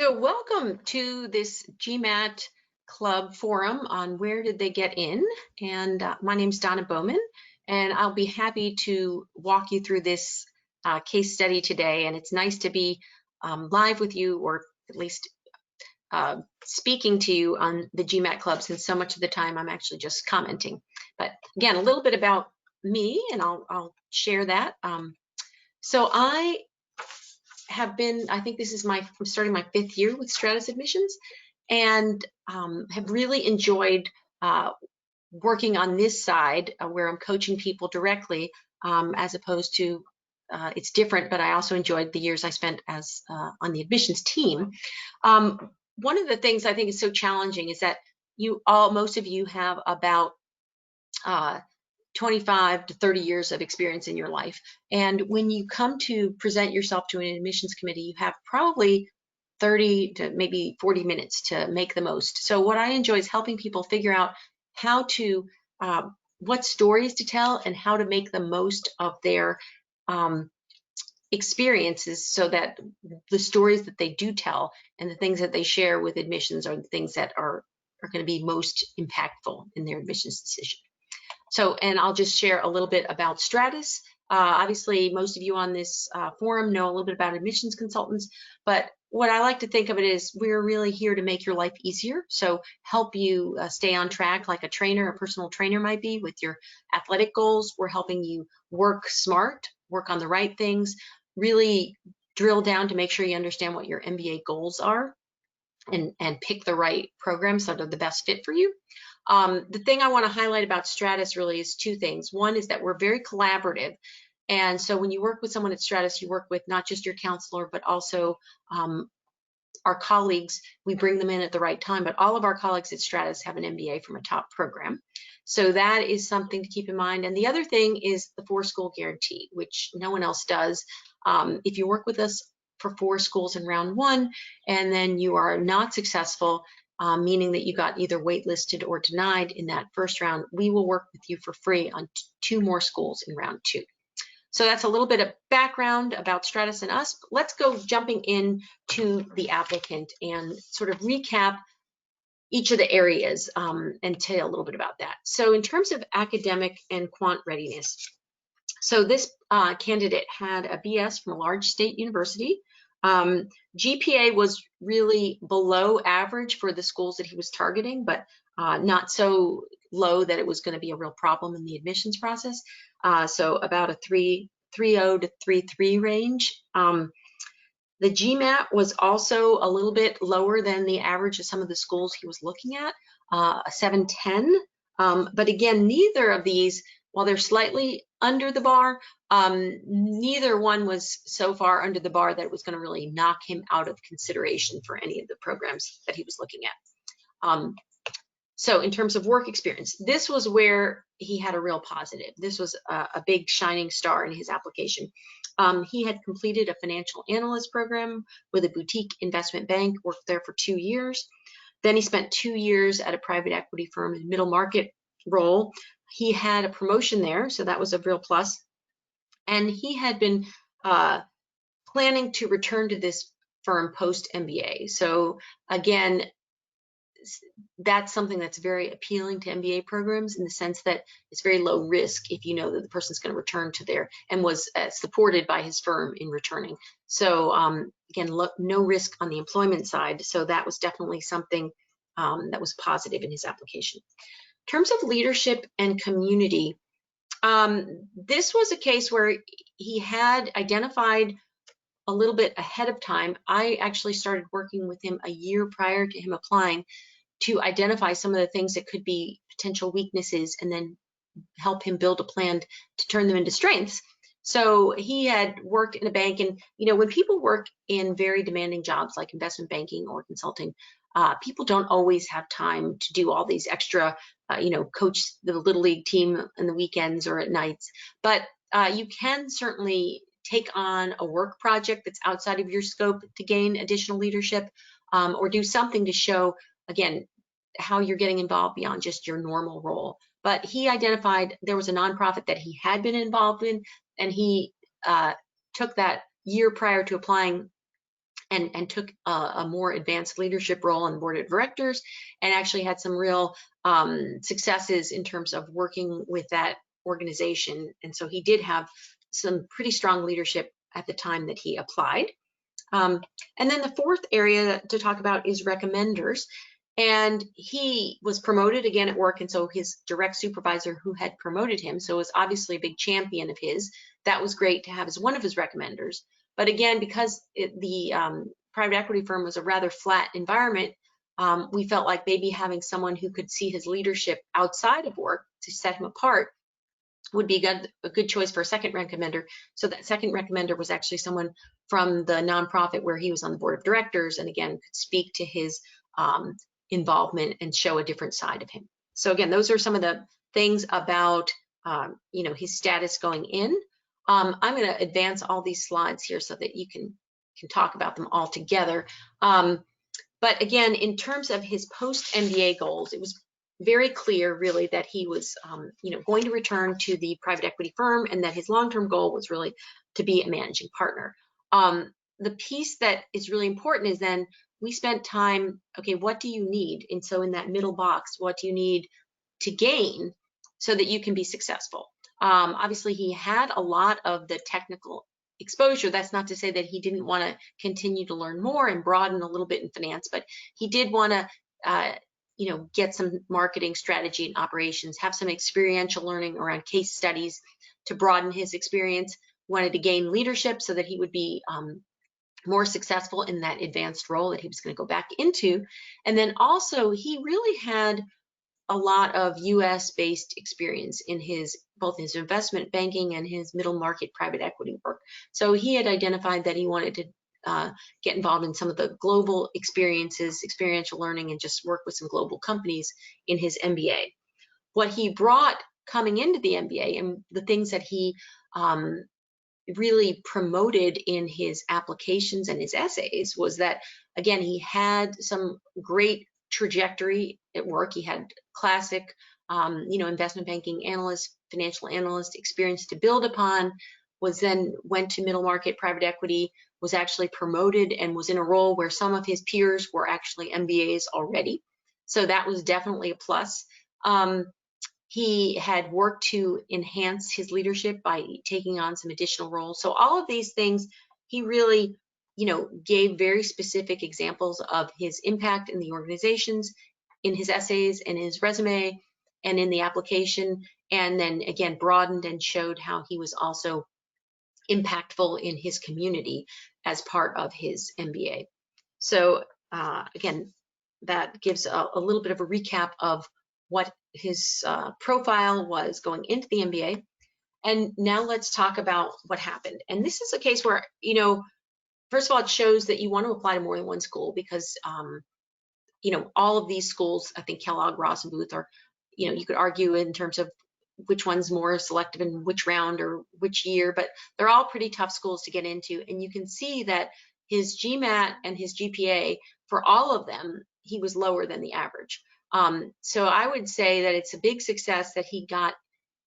So, welcome to this GMAT Club forum on where did they get in. And my name's Donna Bauman, and I'll be happy to walk you through this case study today. And it's nice to be live with you, or at least speaking to you on the GMAT Club, since so much of the time I'm actually just commenting. But again, a little bit about me, and I'll share that. So I have been, I think this is I'm starting my 5th year with Stratus Admissions, and have really enjoyed working on this side where I'm coaching people directly, as opposed to, it's different, but I also enjoyed the years I spent as on the admissions team. One of the things I think is so challenging is that most of you have about uh, 25 to 30 years of experience in your life. And when you come to present yourself to an admissions committee, you have probably 30 to maybe 40 minutes to make the most. So what I enjoy is helping people figure out how to, what stories to tell and how to make the most of their experiences, so that the stories that they do tell and the things that they share with admissions are the things that are going to be most impactful in their admissions decision. So, and I'll just share a little bit about Stratus. Obviously, most of you on this forum know a little bit about admissions consultants, but what I like to think of it is we're really here to make your life easier. So help you stay on track like a trainer, a personal trainer might be with your athletic goals. We're helping you work smart, work on the right things, really drill down to make sure you understand what your MBA goals are, and pick the right programs that are the best fit for you. The thing I want to highlight about Stratus really is 2 things. One is that we're very collaborative. And so when you work with someone at Stratus, you work with not just your counselor, but also our colleagues. We bring them in at the right time, but all of our colleagues at Stratus have an MBA from a top program. So that is something to keep in mind. And the other thing is the 4-school guarantee, which no one else does. If you work with us for 4 schools in round 1, and then you are not successful, meaning that you got either waitlisted or denied in that first round, we will work with you for free on 2 more schools in round 2. So that's a little bit of background about Stratus and us. Let's go jumping in to the applicant and sort of recap each of the areas, and tell you a little bit about that. So in terms of academic and quant readiness, so this candidate had a BS from a large state university. GPA was really below average for the schools that he was targeting, but not so low that it was going to be a real problem in the admissions process. So about a 3.0 to 3.3 range. The GMAT was also a little bit lower than the average of some of the schools he was looking at, a 710. But again, neither of these, while they're slightly under the bar, neither one was so far under the bar that it was going to really knock him out of consideration for any of the programs that he was looking at. So in terms of work experience, this was where he had a real positive. This was a big shining star in his application. He had completed a financial analyst program with a boutique investment bank, worked there for 2 years. Then he spent 2 years at a private equity firm in middle market role. He had a promotion there, so that was a real plus. And he had been planning to return to this firm post MBA. So again, that's something that's very appealing to MBA programs, in the sense that it's very low risk if you know that the person's going to return to there, and was supported by his firm in returning. So again, no risk on the employment side. So that was definitely something that was positive in his application. In terms of leadership and community, this was a case where he had identified a little bit ahead of time. I actually started working with him a year prior to him applying, to identify some of the things that could be potential weaknesses, and then help him build a plan to turn them into strengths. So he had worked in a bank, and when people work in very demanding jobs like investment banking or consulting, people don't always have time to do all these extra, coach the little league team on the weekends or at nights. But you can certainly take on a work project that's outside of your scope to gain additional leadership, or do something to show, again, how you're getting involved beyond just your normal role. But he identified there was a nonprofit that he had been involved in, and he took that year prior to applying and took a more advanced leadership role on the board of directors, and actually had some real successes in terms of working with that organization. And so he did have some pretty strong leadership at the time that he applied. And then the fourth area to talk about is recommenders. And he was promoted again at work, and so his direct supervisor who had promoted him, so was obviously a big champion of his. That was great to have as one of his recommenders. But again, because the private equity firm was a rather flat environment, we felt like maybe having someone who could see his leadership outside of work to set him apart would be a good choice for a second recommender. So that second recommender was actually someone from the nonprofit where he was on the board of directors, and again, could speak to his involvement and show a different side of him. So again, those are some of the things about his status going in. I'm going to advance all these slides here so that you can talk about them all together. But again, in terms of his post-MBA goals, it was very clear really that he was going to return to the private equity firm, and that his long-term goal was really to be a managing partner. The piece that is really important is then we spent time, okay, what do you need? And so in that middle box, what do you need to gain so that you can be successful? Obviously, he had a lot of the technical exposure. That's not to say that he didn't want to continue to learn more and broaden a little bit in finance, but he did want to get some marketing strategy and operations, have some experiential learning around case studies to broaden his experience, wanted to gain leadership so that he would be more successful in that advanced role that he was going to go back into. And then also he really had a lot of US-based experience in both his investment banking and his middle market private equity work. So he had identified that he wanted to get involved in some of the global experiences, experiential learning, and just work with some global companies in his MBA. What he brought coming into the MBA and the things that he really promoted in his applications and his essays was that, again, he had some great trajectory at work. He had classic, investment banking analyst, financial analyst experience to build upon, went to middle market private equity, was actually promoted and was in a role where some of his peers were actually MBAs already. So that was definitely a plus. He had worked to enhance his leadership by taking on some additional roles. So all of these things, he really, gave very specific examples of his impact in the organizations, in his essays, in his resume, and in the application. And then again, broadened and showed how he was also impactful in his community as part of his MBA. So again, that gives a little bit of a recap of what his profile was going into the MBA. And now let's talk about what happened. And this is a case where, first of all, it shows that you want to apply to more than one school because, all of these schools, I think Kellogg, Ross, and Booth are, you could argue in terms of which one's more selective in which round or which year, but they're all pretty tough schools to get into. And you can see that his GMAT and his GPA, for all of them, he was lower than the average. So I would say that it's a big success that he got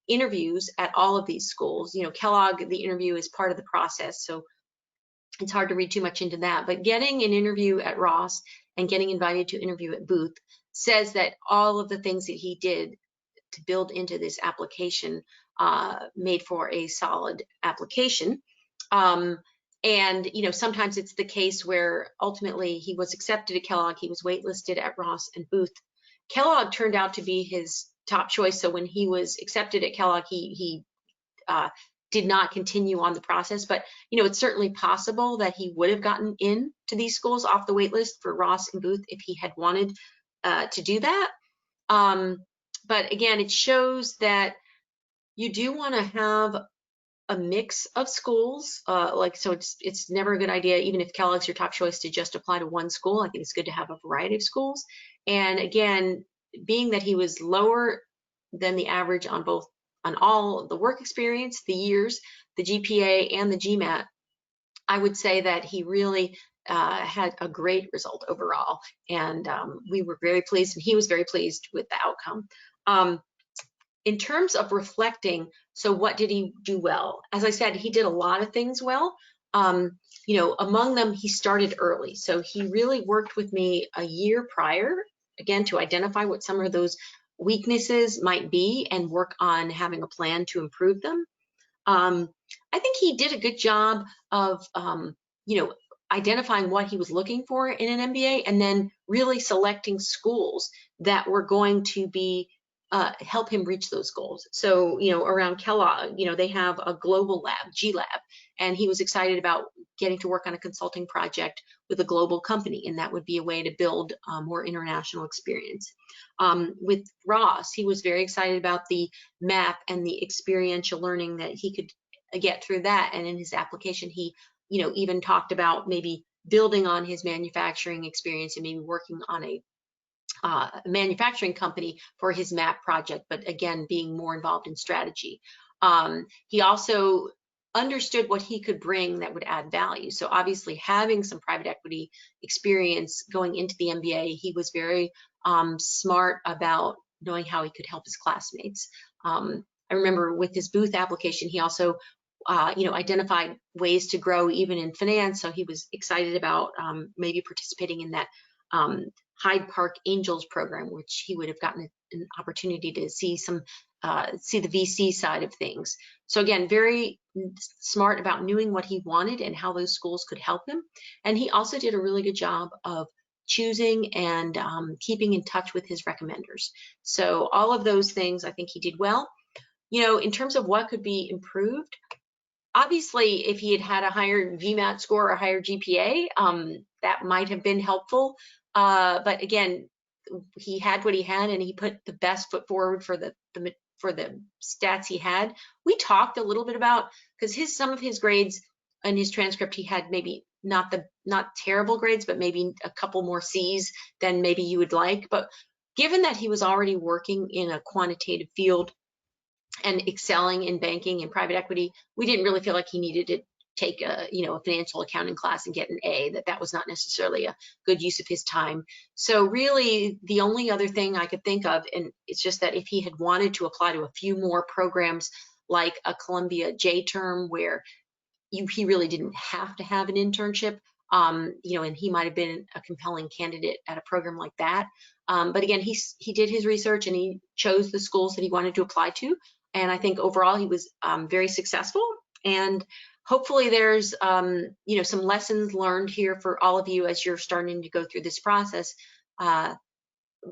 interviews at all of these schools. Kellogg, the interview is part of the process, so it's hard to read too much into that. But getting an interview at Ross and getting invited to interview at Booth says that all of the things that he did to build into this application made for a solid application. And sometimes it's the case where ultimately he was accepted at Kellogg, he was waitlisted at Ross and Booth. Kellogg turned out to be his top choice. So when he was accepted at Kellogg, he did not continue on the process. But it's certainly possible that he would have gotten in to these schools off the wait list for Ross and Booth if he had wanted to do that. But again, it shows that you do want to have a mix of schools. So it's never a good idea, even if Kellogg's your top choice, to just apply to one school. I think it's good to have a variety of schools. And again, being that he was lower than the average on all the work experience, the years, the GPA, and the GMAT, I would say that he really had a great result overall. And we were very pleased, and he was very pleased with the outcome. In terms of reflecting, so what did he do well? As I said, he did a lot of things well. Among them, he started early. So he really worked with me a year prior, again, to identify what some of those weaknesses might be and work on having a plan to improve them. I think he did a good job of, identifying what he was looking for in an MBA and then really selecting schools that were going to be help him reach those goals. So, around Kellogg, they have a global lab, G Lab, and he was excited about getting to work on a consulting project with a global company, and that would be a way to build more international experience. With Ross, he was very excited about the map and the experiential learning that he could get through that. And in his application, he, even talked about maybe building on his manufacturing experience and maybe working on a manufacturing company for his map project, but again, being more involved in strategy. He also understood what he could bring that would add value. So obviously having some private equity experience going into the MBA, he was very smart about knowing how he could help his classmates. I remember with his Booth application, he also identified ways to grow even in finance. So he was excited about maybe participating in that Hyde Park Angels program, which he would have gotten an opportunity to see see the VC side of things. So again, very smart about knowing what he wanted and how those schools could help him. And he also did a really good job of choosing and keeping in touch with his recommenders. So all of those things, I think he did well. In terms of what could be improved, obviously, if he had had a higher GMAT score or a higher GPA, that might have been helpful. But again, he had what he had, and he put the best foot forward for the stats he had. We talked a little bit about, because some of his grades in his transcript, he had maybe not terrible grades, but maybe a couple more C's than maybe you would like. But given that he was already working in a quantitative field and excelling in banking and private equity, we didn't really feel like he needed to take a financial accounting class and get an A, that was not necessarily a good use of his time. So really the only other thing I could think of, and it's just that if he had wanted to apply to a few more programs like a Columbia J term where he really didn't have to have an internship, and he might have been a compelling candidate at a program like that. But again, he did his research and he chose the schools that he wanted to apply to. And I think overall he was very successful. And hopefully there's some lessons learned here for all of you as you're starting to go through this process.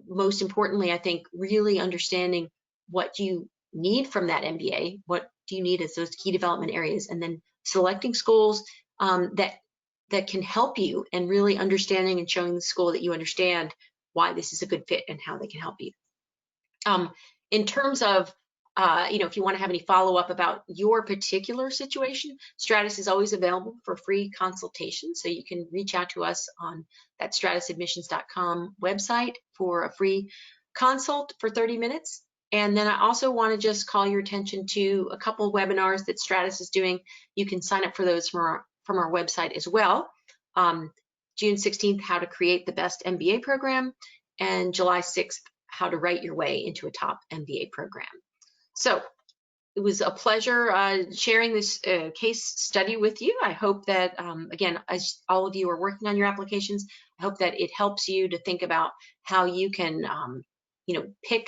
Most importantly, I think really understanding what you need from that MBA, what do you need as those key development areas, and then selecting schools that can help you, and really understanding and showing the school that you understand why this is a good fit and how they can help you. In terms of if you want to have any follow-up about your particular situation, Stratus is always available for free consultation. So you can reach out to us on that stratusadmissions.com website for a free consult for 30 minutes. And then I also want to just call your attention to a couple of webinars that Stratus is doing. You can sign up for those from our website as well. June 16th, how to create the best MBA program, and July 6th, how to write your way into a top MBA program. So it was a pleasure sharing this case study with you. I hope that, again, as all of you are working on your applications, I hope that it helps you to think about how you can, pick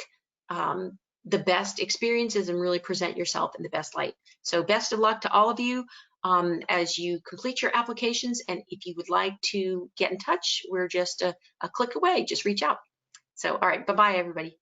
the best experiences and really present yourself in the best light. So best of luck to all of you as you complete your applications. And if you would like to get in touch, we're just a click away. Just reach out. So, all right, bye-bye, everybody.